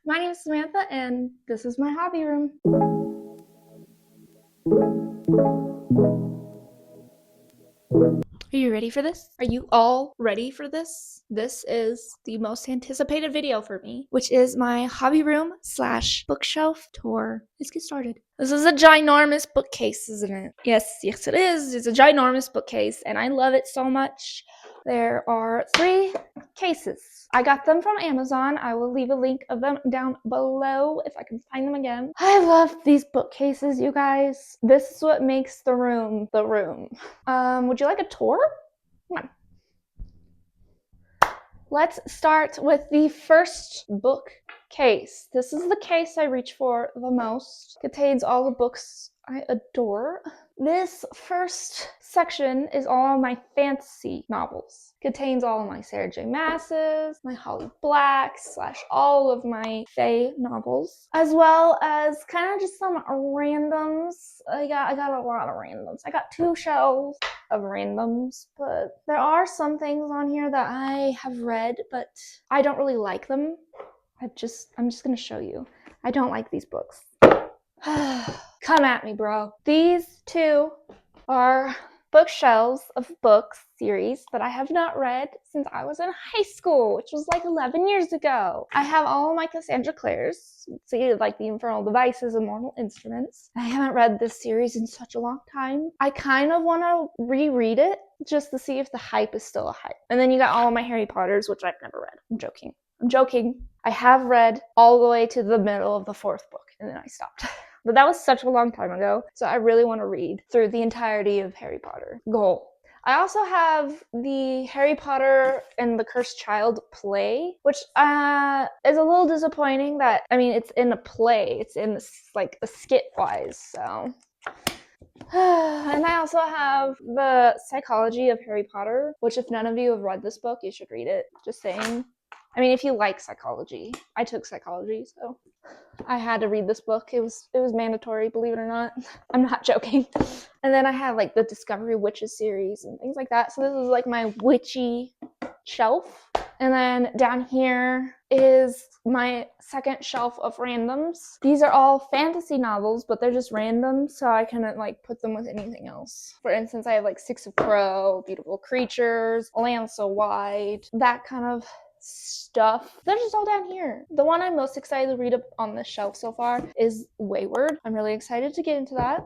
My name is Samantha, and this is my hobby room. Are you ready for this? Are you all ready for this? This is the most anticipated video for me, which is my hobby room / bookshelf tour. Let's get started. This is a ginormous bookcase, isn't it? Yes, it is. It's a ginormous bookcase, and I love it so much. There are 3 cases. I got them from Amazon. I will leave a link of them down below if I can find them again. I love these bookcases, you guys. This is what makes the room the room. Would you like a tour? Come on. Let's start with the first bookcase. This is the case I reach for the most. Contains all the books I adore. This first section is all of my fantasy novels. Contains all of my Sarah J. Maas's, my Holly Black / all of my Fae novels, as well as kind of just some randoms. I got a lot of randoms. I got 2 shelves of randoms, but there are some things on here that I have read, but I don't really like them. I'm just gonna show you. I don't like these books. Come at me, bro. These 2 are bookshelves of books series that I have not read since I was in high school, which was like 11 years ago. I have all my Cassandra Clares, see, like the Infernal Devices and Mortal Instruments. I haven't read this series in such a long time. I kind of want to reread it just to see if the hype is still a hype. And then you got all of my Harry Potters, which I've never read. I'm joking. I have read all the way to the middle of the 4th book, and then I stopped. But that was such a long time ago, so I really want to read through the entirety of Harry Potter. Goal. I also have the Harry Potter and the Cursed Child play, which is a little disappointing that, it's in a play. It's in like a skit-wise, so... And I also have the Psychology of Harry Potter, which if none of you have read this book, you should read it. Just saying. If you like psychology. I took psychology, so I had to read this book. It was mandatory, believe it or not. I'm not joking. And then I have like the Discovery Witches series and things like that. So this is like my witchy shelf. And then down here is my second shelf of randoms. These are all fantasy novels, but they're just random, so I couldn't like put them with anything else. For instance, I have like Six of Crow, Beautiful Creatures, Land So Wide, that kind of stuff. They're just all down here. The one I'm most excited to read up on this shelf so far is Wayward. I'm really excited to get into that.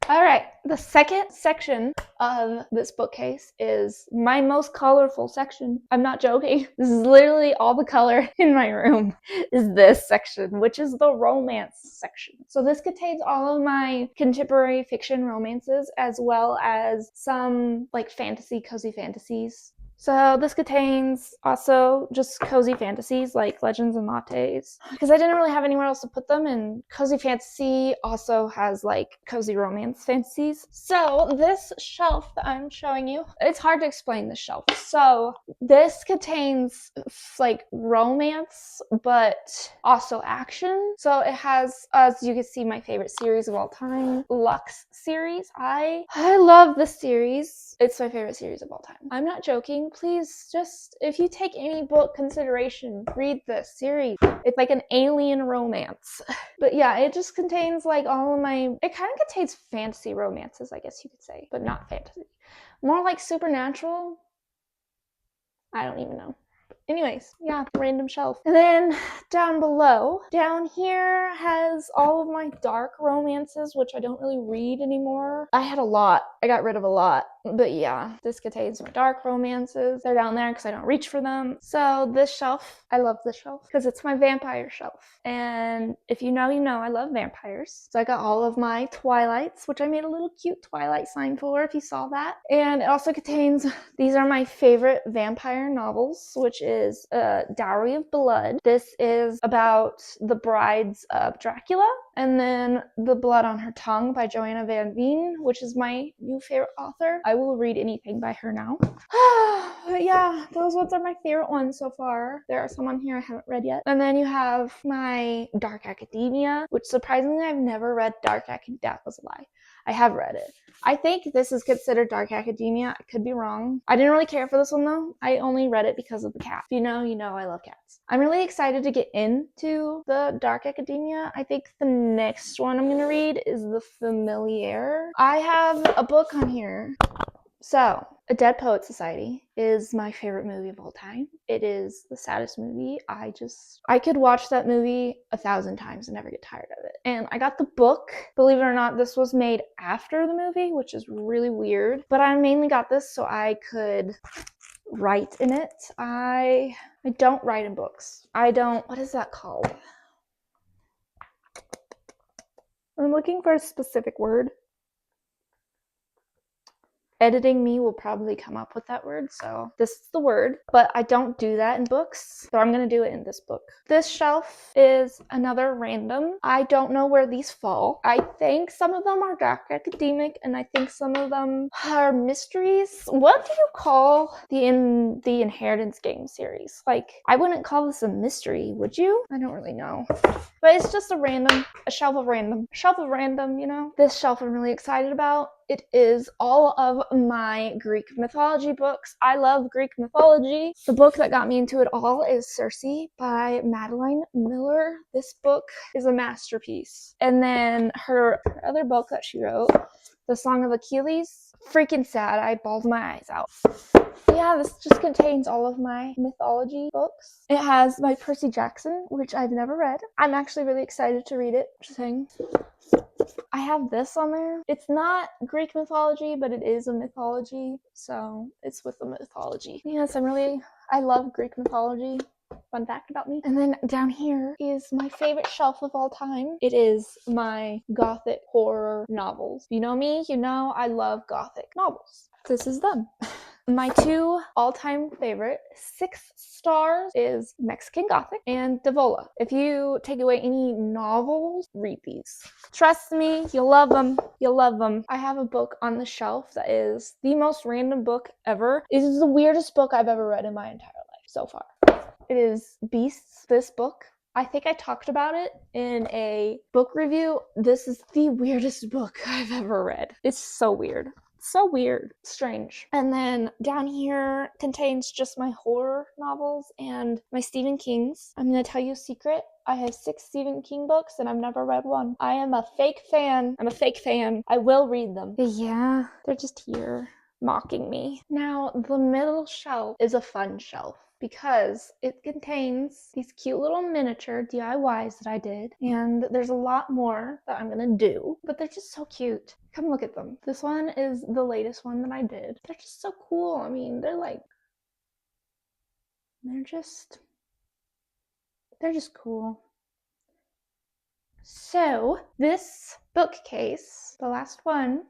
All right, the second section of this bookcase is my most colorful section. I'm not joking. This is literally all the color in my room is this section, which is the romance section. So this contains all of my contemporary fiction romances as well as some like cozy fantasies. So this contains also just cozy fantasies like Legends and Lattes, because I didn't really have anywhere else to put them, and cozy fantasy also has like cozy romance fantasies. So this shelf that I'm showing you, it's hard to explain this shelf. So this contains like romance, but also action. So it has, as you can see, my favorite series of all time, Lux series. I love this series. It's my favorite series of all time. I'm not joking. Please, just if you take any book consideration, read this series. It's like an alien romance. But yeah, it just contains like all of my, it kind of contains fantasy romances, I guess you could say, but not fantasy. More like supernatural. I don't even know. Anyways, yeah, random shelf. And then down below, down here has all of my dark romances, which I don't really read anymore. I had a lot. I got rid of a lot. But yeah, this contains my dark romances. They're down there because I don't reach for them. So this shelf, I love this shelf because it's my vampire shelf. And if you know, you know, I love vampires. So I got all of my Twilights, which I made a little cute Twilight sign for if you saw that. And it also contains, these are my favorite vampire novels, which is Dowry of Blood. This is about the brides of Dracula. And then The Blood on Her Tongue by Joanna Van Veen, which is my new favorite author. I will read anything by her now. But yeah, those ones are my favorite ones so far. There are some on here I haven't read yet. And then you have my Dark Academia, which surprisingly I've never read Dark Academia. That was a lie. I have read it. I think this is considered dark academia. I could be wrong. I didn't really care for this one though. I only read it because of the cat. If you know, you know I love cats. I'm really excited to get into the dark academia. I think the next one I'm gonna read is The Familiar. I have a book on here. So, A Dead Poet Society is my favorite movie of all time. It is the saddest movie. I could watch that movie 1,000 times and never get tired of it. And I got the book. Believe it or not, this was made after the movie, which is really weird. But I mainly got this so I could write in it. I don't write in books. What is that called? I'm looking for a specific word. Editing me will probably come up with that word, so this is the word, but I don't do that in books, so I'm gonna do it in this book. This shelf is another random. I don't know where these fall. I think some of them are dark academic, and I think some of them are mysteries. What do you call the Inheritance Game series? Like, I wouldn't call this a mystery, would you? I don't really know. But it's just a shelf of random, you know? This shelf I'm really excited about. It is all of my Greek mythology books. I love Greek mythology. The book that got me into it all is Circe by Madeline Miller. This book is a masterpiece. And then her other book that she wrote, The Song of Achilles, freaking sad. I bawled my eyes out. Yeah, this just contains all of my mythology books. It has my Percy Jackson, which I've never read. I'm actually really excited to read it. Just saying. I have this on there. It's not Greek mythology, but it is a mythology, so it's with the mythology. Yes, I love Greek mythology. Fun fact about me. And then down here is my favorite shelf of all time. It is my gothic horror novels. If you know me, you know I love gothic novels. This is them. My two all-time favorite, 6 stars, is Mexican Gothic and Devola. If you take away any novels, read these. Trust me, you'll love them. You'll love them. I have a book on the shelf that is the most random book ever. It is the weirdest book I've ever read in my entire life so far. It is Beasts, this book. I think I talked about it in a book review. This is the weirdest book I've ever read. It's so weird. So weird, strange. And then down here contains just my horror novels and my Stephen King's. I'm gonna tell you a secret. I have 6 Stephen King books and I've never read one. I am a fake fan. I'm a fake fan. I will read them. But yeah, they're just here mocking me. Now, the middle shelf is a fun shelf because it contains these cute little miniature DIYs that I did, and there's a lot more that I'm gonna do, but they're just so cute. Come look at them. This one is the latest one that I did. They're just so cool. I mean, they're just cool. So, this bookcase, the last one,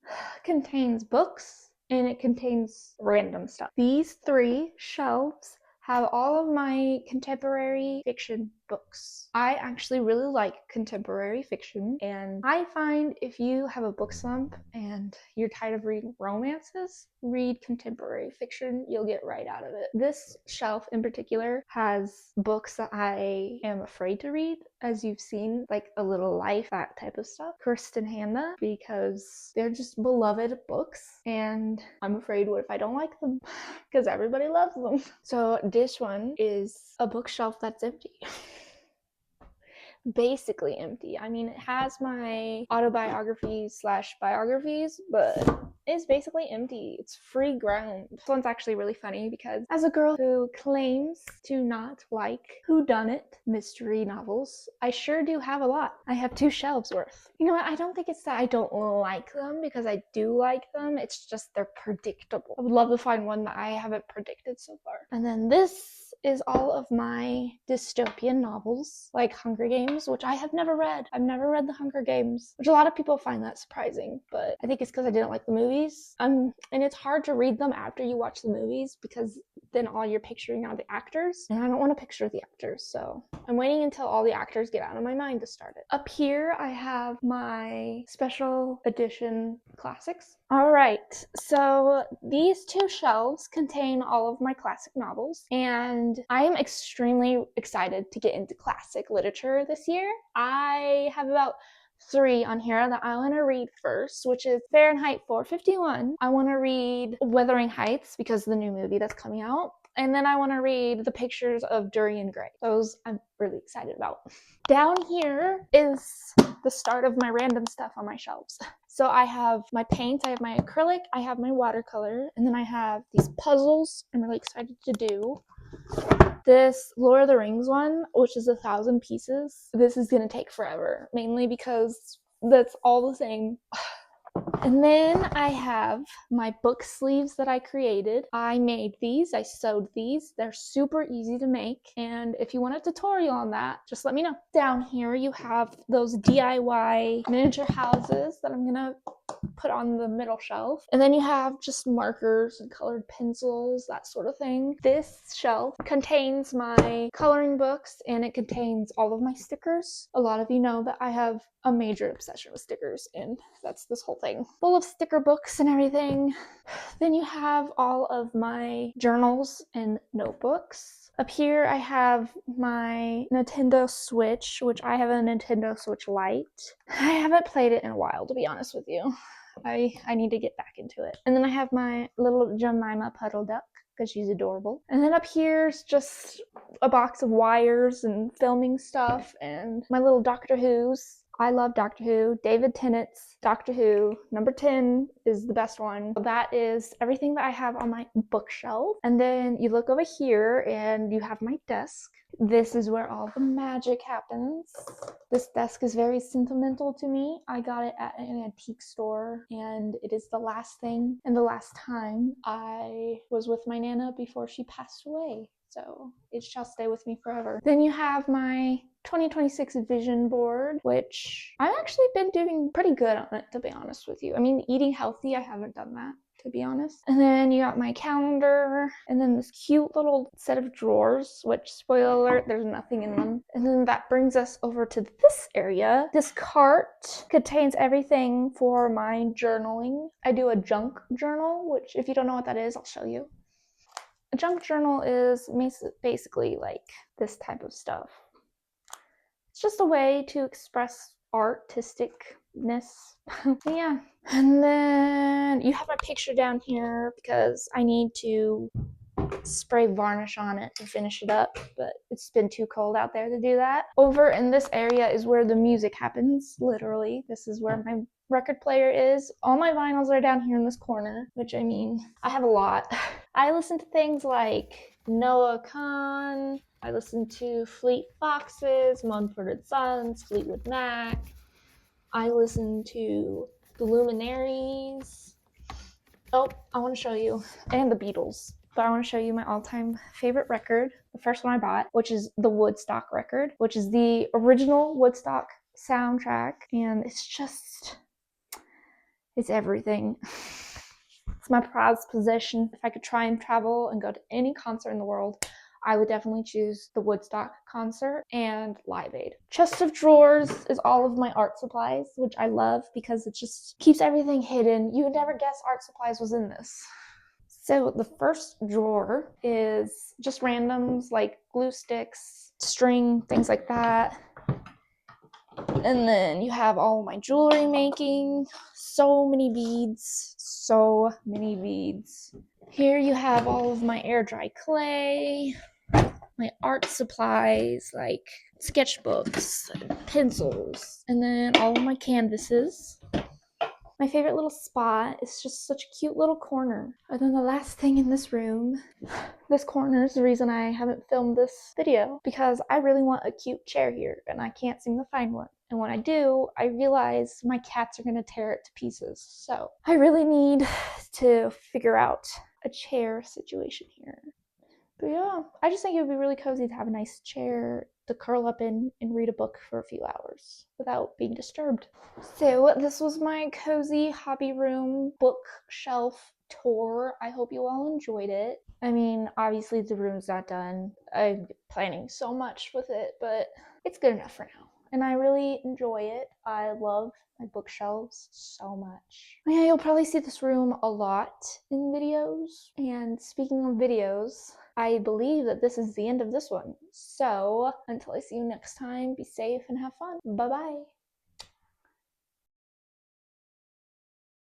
contains books and it contains random stuff. These 3 shelves have all of my contemporary fiction books. I actually really like contemporary fiction, and I find if you have a book slump and you're tired of reading romances, read contemporary fiction, you'll get right out of it. This shelf in particular has books that I am afraid to read, as you've seen, like A Little Life, that type of stuff. Kirsten Hanna, because they're just beloved books, and I'm afraid what if I don't like them? Because everybody loves them. So this one is a bookshelf that's empty. Basically empty. I mean, it has my autobiographies / biographies, but it's basically empty. It's free ground. This one's actually really funny because as a girl who claims to not like whodunit mystery novels, I sure do have a lot. I have 2 shelves worth. You know what? I don't think it's that I don't like them, because I do like them. It's just they're predictable. I would love to find one that I haven't predicted so far. And then this is all of my dystopian novels, like Hunger Games, which I have never read. I've never read The Hunger Games, which a lot of people find that surprising, but I think it's because I didn't like the movies. And it's hard to read them after you watch the movies, because then all you're picturing are the actors, and I don't want to picture the actors, so I'm waiting until all the actors get out of my mind to start it. Up here, I have my special edition classics. All right, so these 2 shelves contain all of my classic novels, and I am extremely excited to get into classic literature this year. I have about 3 on here that I want to read first, which is Fahrenheit 451. I want to read Wuthering Heights because of the new movie that's coming out. And then I want to read The Pictures of Dorian Gray. Those I'm really excited about. Down here is the start of my random stuff on my shelves. So I have my paints, I have my acrylic, I have my watercolor, and then I have these puzzles I'm really excited to do. This Lord of the Rings one, which is 1,000 pieces, this is gonna take forever, mainly because that's all the same. And then I have my book sleeves that I created. I made these, I sewed these. They're super easy to make. And if you want a tutorial on that, just let me know. Down here you have those DIY miniature houses that I'm gonna put on the middle shelf. And then you have just markers and colored pencils, that sort of thing. This shelf contains my coloring books and it contains all of my stickers. A lot of you know that I have a major obsession with stickers, and that's this whole thing full of sticker books and everything. Then you have all of my journals and notebooks. Up here I have my Nintendo Switch, which I have a Nintendo Switch Lite. I haven't played it in a while, to be honest with you. I need to get back into it. And then I have my little Jemima Puddle Duck because she's adorable. And then up here's just a box of wires and filming stuff and my little Doctor Who's. I love Doctor Who. David Tennant's Doctor Who. Number 10 is the best one. That is everything that I have on my bookshelf. And then you look over here and you have my desk. This is where all the magic happens. This desk is very sentimental to me. I got it at an antique store, and it is the last thing and the last time I was with my Nana before she passed away. So it shall stay with me forever. Then you have my 2026 vision board, which I've actually been doing pretty good on it, to be honest with you. I mean, eating healthy, I haven't done that, to be honest. And then you got my calendar, and then this cute little set of drawers, which, spoiler alert, there's nothing in them. And then that brings us over to this area. This cart contains everything for my journaling. I do a junk journal, which if you don't know what that is, I'll show you. A junk journal is basically like this type of stuff. It's just a way to express artisticness. Yeah. And then you have my picture down here because I need to spray varnish on it to finish it up, but it's been too cold out there to do that. Over in this area is where the music happens, literally. This is where my record player is. All my vinyls are down here in this corner, which I mean, I have a lot. I listen to things like Noah Kahan. I listen to Fleet Foxes, Mumford & Sons, Fleetwood Mac. I listen to the Luminaries. Oh, I want to show you. And the Beatles. But I want to show you my all-time favorite record, the first one I bought, which is the Woodstock record, which is the original Woodstock soundtrack. And it's everything. It's my prized possession. If I could try and travel and go to any concert in the world, I would definitely choose the Woodstock concert and Live Aid. Chest of drawers is all of my art supplies, which I love because it just keeps everything hidden. You would never guess art supplies was in this. So the first drawer is just randoms like glue sticks, string, things like that. And then you have all my jewelry making, so many beads. Here you have all of my air dry clay, my art supplies like sketchbooks, pencils, and then all of my canvases. My favorite little spot is just such a cute little corner. And then the last thing in this room, this corner is the reason I haven't filmed this video, because I really want a cute chair here and I can't seem to find one. And when I do, I realize my cats are going to tear it to pieces. So I really need to figure out a chair situation here. But yeah, I just think it would be really cozy to have a nice chair to curl up in and read a book for a few hours without being disturbed. So this was my cozy hobby room bookshelf tour. I hope you all enjoyed it. I mean, obviously the room's not done. I'm planning so much with it, but it's good enough for now. And I really enjoy it. I love my bookshelves so much. Yeah, you'll probably see this room a lot in videos. And speaking of videos, I believe that this is the end of this one. So until I see you next time, be safe and have fun. Bye-bye.